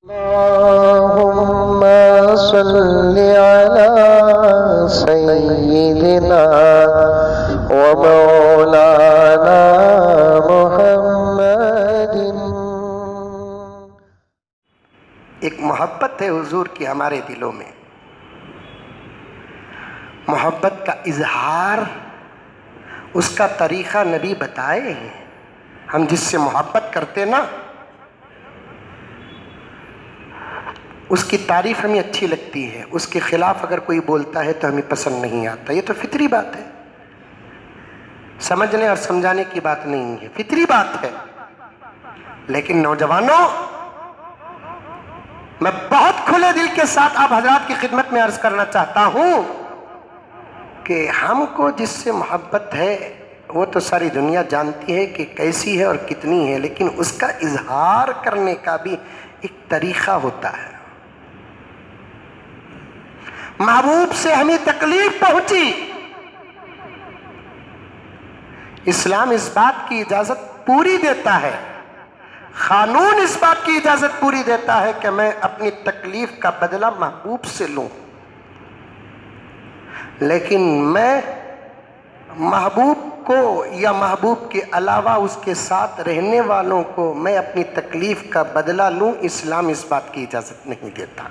اللهم صل على سيدنا ومولانا محمد۔ ایک محبت ہے حضور کی ہمارے دلوں میں، محبت کا اظہار اس کا طریقہ نبی بتائے ہیں۔ ہم جس سے محبت کرتے نا، اس کی تعریف ہمیں اچھی لگتی ہے، اس کے خلاف اگر کوئی بولتا ہے تو ہمیں پسند نہیں آتا۔ یہ تو فطری بات ہے، سمجھنے اور سمجھانے کی بات نہیں ہے، فطری بات ہے۔ لیکن نوجوانوں، میں بہت کھلے دل کے ساتھ آپ حضرات کی خدمت میں عرض کرنا چاہتا ہوں کہ ہم کو جس سے محبت ہے وہ تو ساری دنیا جانتی ہے کہ کیسی ہے اور کتنی ہے، لیکن اس کا اظہار کرنے کا بھی ایک طریقہ ہوتا ہے۔ محبوب سے ہمیں تکلیف پہنچی، اسلام اس بات کی اجازت پوری دیتا ہے، قانون اس بات کی اجازت پوری دیتا ہے کہ میں اپنی تکلیف کا بدلہ محبوب سے لوں، لیکن میں محبوب کو یا محبوب کے علاوہ اس کے ساتھ رہنے والوں کو میں اپنی تکلیف کا بدلہ لوں، اسلام اس بات کی اجازت نہیں دیتا۔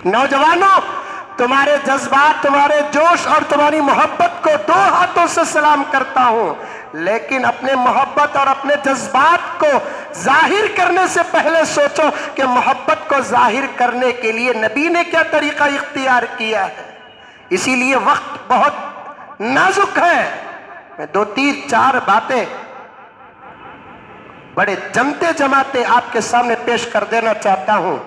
نوجوانوں، تمہارے جذبات، تمہارے جوش اور تمہاری محبت کو دو ہاتھوں سے سلام کرتا ہوں، لیکن اپنے محبت اور اپنے جذبات کو ظاہر کرنے سے پہلے سوچو کہ محبت کو ظاہر کرنے کے لیے نبی نے کیا طریقہ اختیار کیا ہے۔ اسی لیے وقت بہت نازک ہے، میں دو تین چار باتیں بڑے جمتے جماتے آپ کے سامنے پیش کر دینا چاہتا ہوں،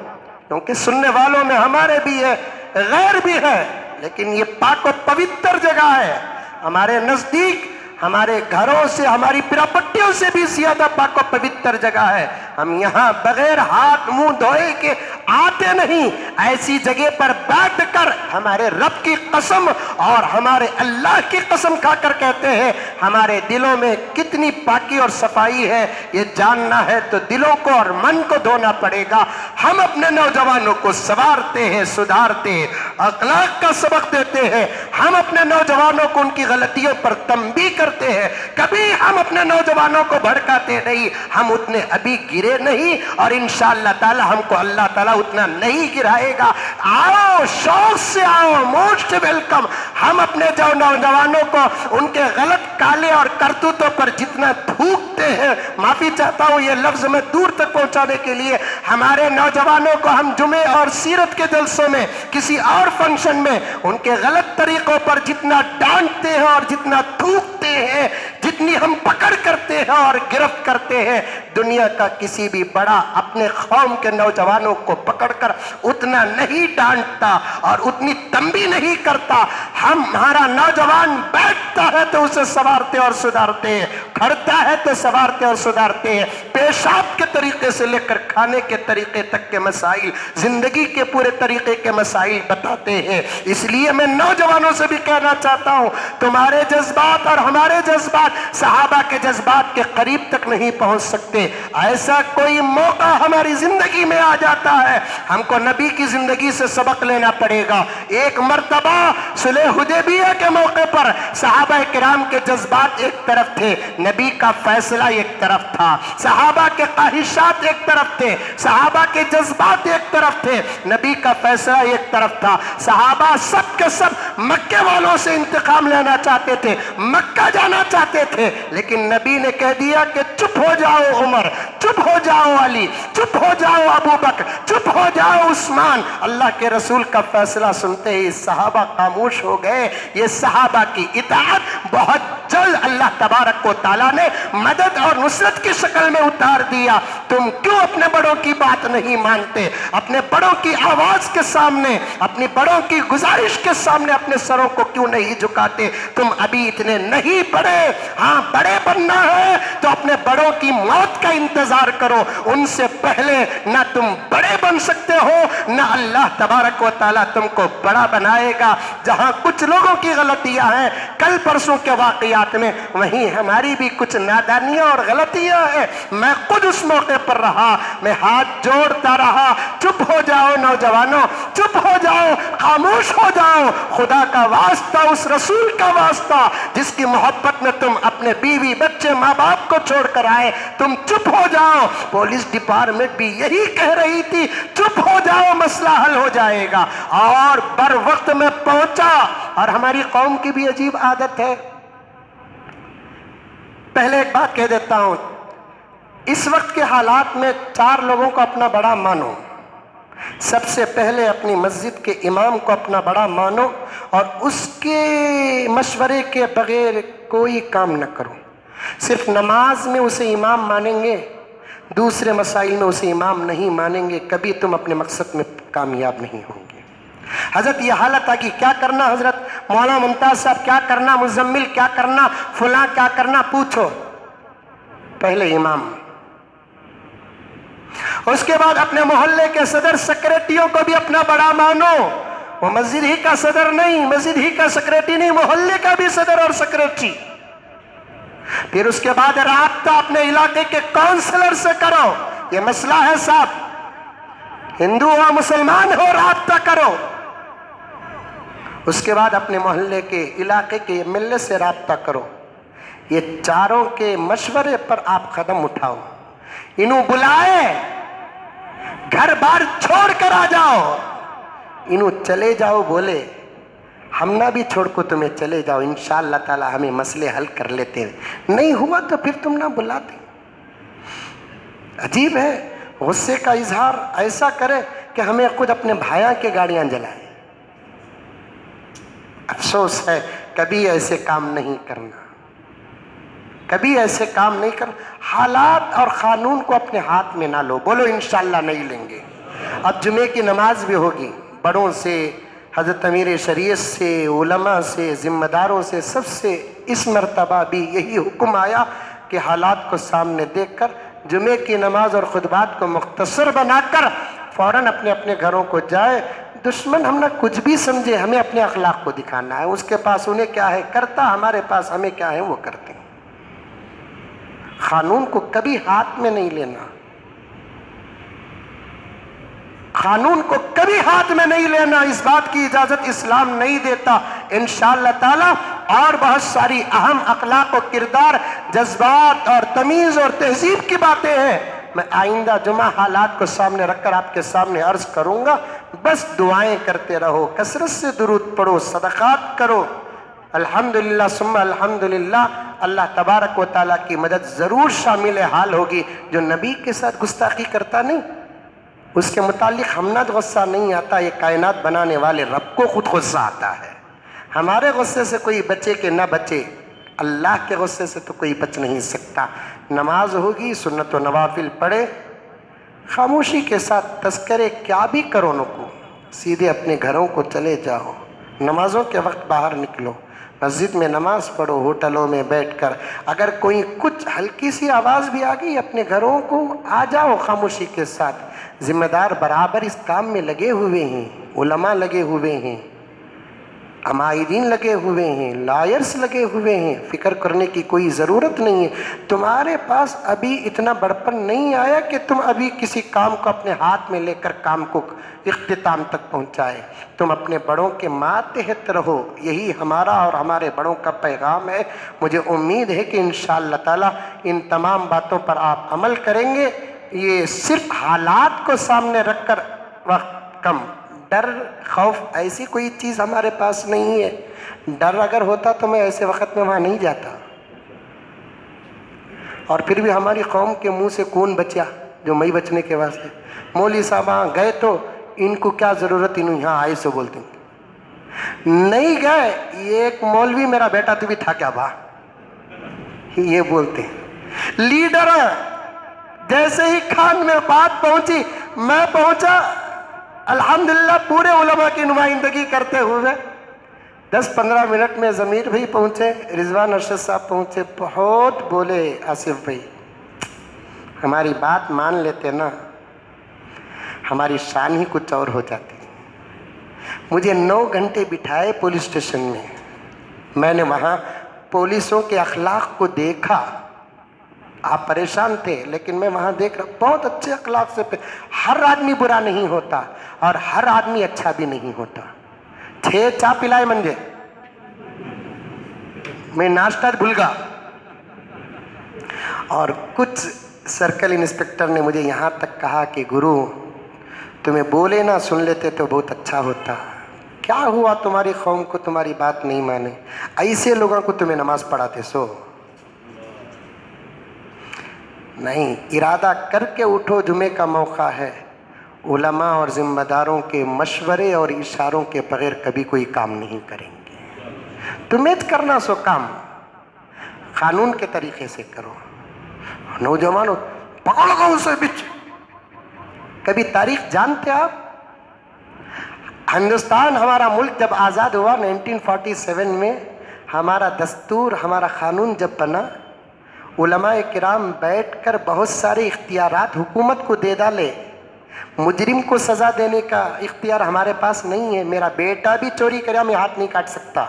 کیونکہ سننے والوں میں ہمارے بھی ہے، غیر بھی ہے، لیکن یہ پاک و پوتر جگہ ہے۔ ہمارے نزدیک، ہمارے گھروں سے، ہماری پراپرٹیوں سے بھی زیادہ پاک و پوتر جگہ ہے۔ ہم یہاں بغیر ہاتھ منہ دھوئے کے آتے نہیں، ایسی جگہ پر بیٹھ کر ہمارے رب کی قسم اور ہمارے اللہ کی قسم کھا کر کہتے ہیں ہمارے دلوں میں کتنی پاکی اور صفائی ہے۔ یہ جاننا ہے تو دلوں کو اور من کو دھونا پڑے گا۔ ہم اپنے نوجوانوں کو سنوارتے ہیں، سدھارتے ہیں، اخلاق کا سبق دیتے ہیں، ہم اپنے نوجوانوں کو ان کی غلطیوں پر تنبیہ کرتے ہیں، کبھی ہم اپنے نوجوانوں کو بھڑکاتے نہیں۔ ہم اتنے ابھی گرے نہیں، اور انشاءاللہ تعالی ہم کو اللہ تعالیٰ اتنا نہیں گرائے گا۔ آؤ، شوق سے آؤ، موسٹ ویلکم۔ ہم اپنے جو نوجوانوں کو ان کے غلط کالے اور کرتوتوں پر جتنا تھوکتے ہیں، معافی چاہتا ہوں یہ لفظ میں دور تک پہنچانے کے لیے، ہمارے نوجوانوں کو ہم جمعے اور سیرت کے جلسوں میں، کسی اور فنکشن میں ان کے غلط طریقوں پر جتنا ڈانٹتے ہیں اور جتنا تھوکتے ہیں، جتنی ہم پکڑ کرتے ہیں اور گرفت کرتے ہیں، دنیا کا کسی بھی بڑا اپنے قوم کے نوجوانوں کو پکڑ کر اتنا نہیں ڈانٹتا اور اتنی تنبیہ نہیں کرتا۔ ہمارا نوجوان بیٹھتا ہے تو اسے سنوارتے اور سدھارتے ہیں، کھڑتا ہے تو سنوارتے اور سدھارتے ہیں، پیشاب کے طریقے سے لے کر کھانے کے طریقے تک کے مسائل، زندگی کے پورے طریقے کے مسائل بتاتے ہیں۔ اس لیے میں نوجوانوں سے بھی کہنا چاہتا ہوں، تمہارے جذبات اور ہمارے جذبات صحابہ کے جذبات کے قریب تک نہیں پہنچ سکتے۔ ایسا کوئی موقع ہماری زندگی میں آ جاتا ہے، ہم کو نبی کی زندگی سے سبق لینا پڑے گا۔ ایک مرتبہ صلح حدیبیہ کے موقع پر صحابہ کرام کے جذبات ایک طرف تھے، نبی کا فیصلہ ایک طرف تھا، صحابہ کے خواہشات ایک طرف تھے، صحابہ کے جذبات ایک طرف تھے، نبی کا فیصلہ ایک طرف تھا۔ صحابہ سب کے سب مکے والوں سے انتقام لینا چاہتے تھے، مکہ جانا چاہتے تھے، لیکن نبی نے کہہ دیا کہ چپ ہو جاؤ عمر، چپ ہو جاؤ علی، چپ ہو جاؤ ابو بکر، چپ ہو جاؤ عثمان۔ اللہ کے رسول کا فیصلہ سنتے ہی صحابہ خاموش ہو گئے۔ یہ صحابہ کی اطاعت بہت جلد اللہ تبارک و تعالیٰ نے مدد اور نصرت کی شکل میں اتار دیا۔ تم کیوں اپنے بڑوں کی بات نہیں مانتے؟ اپنے بڑوں کی آواز کے سامنے، اپنی بڑوں کی گزارش کے سامنے اپنے سروں کو کیوں نہیں جھکاتے؟ تم ابھی اتنے نہیں بڑے، ہاں بڑے بننا ہے تو اپنے بڑوں کی موت کا انتظار کرو، ان سے پہلے نہ تم بڑے بن سکتے ہو، نہ اللہ تبارک و تعالیٰ تم کو بڑا بنائے گا۔ جہاں کچھ لوگوں کی غلطیاں ہیں، کل پرسوں کے واقعات वाक़ियात में, वहीं हमारी भी कुछ नादानियाँ और गलतियाँ हैं। मैं खुद उस मौके पर रहा, मैं हाथ जोड़ता रहा। चुप हो जाओ नौजवानों, चुप हो जाओ, खामोश हो जाओ। खुदा का वास्ता, उस रसूल का वास्ता जिसकी मोहब्बत में तुम अपने बीवी बच्चे माँ बाप को छोड़कर आए, तुम चुप हो जाओ। पुलिस डिपार्टमेंट भी यही कह रही थी, चुप हो जाओ, मसला हल हो जाएगा। और बर वक्त में पहुंचा। और हमारी कौम की भी अजीब आदत है। पहले एक बात कह देता हूं, इस वक्त के हालात में 4 लोगों को अपना बड़ा मानो। सबसे पहले अपनी मस्जिद के इमाम को अपना बड़ा मानो और उसके मशवरे के बगैर कोई काम न करो। सिर्फ नमाज में उसे इमाम मानेंगे, दूसरे मसाइल में उसे इमाम नहीं मानेंगे, कभी तुम अपने मकसद में कामयाब नहीं होंगे। हजरत ये हालत आ कि क्या करना, हजरत मौलाना मुमताज साहब क्या करना, मुजम्मिल क्या करना, फुला क्या करना, पूछो। पहले इमाम, उसके बाद अपने मोहल्ले के सदर सेक्रेटरियों को भी अपना बड़ा मानो। वो मस्जिद ही का सदर नहीं, मस्जिद ही का सेक्रेटरी नहीं, मोहल्ले का भी सदर और सेक्रेटरी। फिर उसके बाद राब्ता अपने इलाके के काउंसलर से करो। ये मसला है साहब, हिंदू हो मुसलमान हो, राब्ता करो। उसके बाद अपने मोहल्ले के इलाके के एमएलए से राब्ता करो। ये चारों के मशवरे पर आप कदम उठाओ, इन्हों बुलाए, घर बार छोड़ कर आ जाओ, इन्हों चले जाओ, बोले हम ना भी छोड़ को तुम्हें चले जाओ, इंशाअल्लाह ताला हमें मसले हल कर लेते हैं। नहीं हुआ तो फिर तुम ना बुलाते। अजीब है, गुस्से का इजहार ऐसा करे कि हमें खुद अपने भाया के गाड़ियां जलाए। अफसोस है, कभी ऐसे काम नहीं करना, कभी ऐसे काम नहीं कर। हालात और कानून को अपने हाथ में ना लो। बोलो इंशाअल्लाह नहीं लेंगे। अब जुमे की नमाज भी होगी, बड़ों से, हजरत अमीर शरीयत से, उलमा से, जिम्मेदारों से, सबसे इस मर्तबा भी यही हुक्म आया कि हालात को सामने देखकर जुमे की नमाज और खुतबात को मुख्तसर बनाकर फौरन अपने अपने घरों को जाए। दुश्मन हम ना कुछ भी समझे, हमें अपने अखलाक को दिखाना है। उसके पास उन्हें क्या है करता, हमारे पास हमें क्या है वो करते हैं। कानून को कभी हाथ में नहीं लेना, कानून को कभी हाथ में नहीं लेना, इस बात की इजाजत इस्लाम नहीं देता। इंशाअल्लाह ताला और बहुत सारी अहम अखलाक और किरदार, जज्बात और तमीज और तहजीब की बातें हैं, मैं आइंदा जुमा हालात को सामने रखकर आपके सामने अर्ज करूंगा। बस दुआएं करते रहो, कसरत से दुरूद पढ़ो, सदकात करो। अल्हम्दुलिल्लाह सुम्मा अल्हम्दुलिल्लाह, अल्लाह तबारक व तआला की मदद जरूर शामिल हाल होगी। जो नबी के साथ गुस्ताखी करता नहीं, उसके मुतालिक हमना गुस्सा नहीं आता, ये कायनात बनाने वाले रब को खुद गुस्सा आता है। हमारे गुस्से से कोई बचे कि ना बचे, अल्लाह के गुस्से से तो कोई बच नहीं सकता। नमाज होगी, सुन्नत व नवाफिल पढ़े, खामोशी के साथ तस्करे क्या भी करो नको, सीधे अपने घरों को चले जाओ। नमाजों के वक्त बाहर निकलो, मस्जिद में नमाज पढ़ो, होटलों में बैठकर। अगर कोई कुछ हल्की सी आवाज़ भी आ गई, अपने घरों को आ जाओ खामोशी के साथ। जिम्मेदार बराबर इस काम में लगे हुए हैं, उलमा लगे हुए हैं, अमाइदीन लगे हुए हैं, लायर्स लगे हुए हैं। फिक्र करने की कोई ज़रूरत नहीं है। तुम्हारे पास अभी इतना बड़पन नहीं आया कि तुम अभी किसी काम को अपने हाथ में लेकर काम को इख्तिताम तक पहुंचाए। तुम अपने बड़ों के मातहत रहो, यही हमारा और हमारे बड़ों का पैगाम है। मुझे उम्मीद है कि इंशाअल्लाह ताला इन तमाम बातों पर आप अमल करेंगे। ये सिर्फ हालात को सामने रखकर वक्त कम, डर खौफ ऐसी कोई चीज़ हमारे पास नहीं है। डर अगर होता तो मैं ऐसे वक्त में वहाँ नहीं जाता। और फिर भी हमारी कौम के मुंह से कौन बचा जो मई बचने के वास्ते। मौलवी साहब वहाँ गए तो इनको क्या ज़रूरत, इन्हों यहाँ आए सो बोलते नहीं गए। ये एक मौलवी मेरा बेटा तू भी था क्या बा, ये बोलते लीडर। जैसे ही खान में बात पहुंची, मैं पहुंचा, अल्हम्दुलिल्लाह पूरे उलमा की नुमाइंदगी करते हुए 10-15 मिनट में ज़मीर भाई पहुंचे, रिजवान अरशद साहब पहुंचे। बहुत बोले आसिफ भाई हमारी बात मान लेते ना, हमारी शान ही कुछ और हो जाती। मुझे 9 घंटे बिठाए पुलिस स्टेशन में, मैंने वहाँ पुलिसों के अखलाक को देखा, आप परेशान थे, लेकिन मैं वहां देख रहा बहुत अच्छे अखलाक से हर आदमी बुरा नहीं होता और हर आदमी अच्छा भी नहीं होता। 6 चा पिलाए म्हणजे मैं नाश्ता भूल गया। और कुछ सर्कल इंस्पेक्टर ने मुझे यहाँ तक कहा कि गुरु तुम्हें बोले ना सुन लेते तो बहुत अच्छा होता। क्या हुआ तुम्हारी कौम को तुम्हारी बात नहीं माने, ऐसे लोगों को तुम्हें नमाज पढ़ाते सो नहीं। इरादा करके उठो, जुमे का मौका है। उलमा और जिम्मेदारों के मशवरे और इशारों के बगैर कभी कोई काम नहीं करेंगे। तुम्हें करना सो काम कानून के तरीके से करो। नौजवानों पकड़ लो उसे बीच। कभी तारीख जानते आप? हिंदुस्तान हमारा मुल्क जब आज़ाद हुआ 1947 में, हमारा दस्तूर हमारा कानून जब बना, उलमाए किराम बैठकर बहुत सारे इख्तियारात हुकूमत को दे डाले। मुजरिम को सज़ा देने का इख्तियार हमारे पास नहीं है। मेरा बेटा भी चोरी करे, मैं हाथ नहीं काट सकता,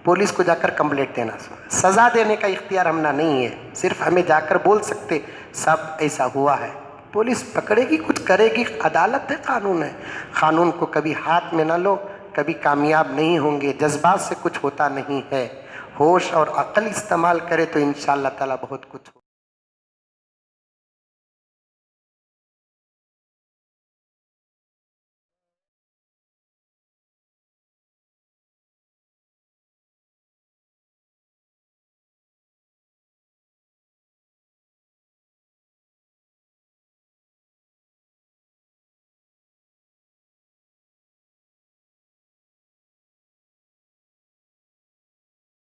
पुलिस को जाकर कंप्लेंट देना। सज़ा देने का इख्तियार हमना नहीं है, सिर्फ हमें जाकर बोल सकते सब ऐसा हुआ है। पुलिस पकड़ेगी, कुछ करेगी, अदालत है, कानून है। कानून को कभी हाथ में ना लो, कभी कामयाब नहीं होंगे। जज्बात से कुछ होता नहीं है। होश और अक्ल इस्तेमाल करे तो इंशाअल्लाह ताला बहुत कुछ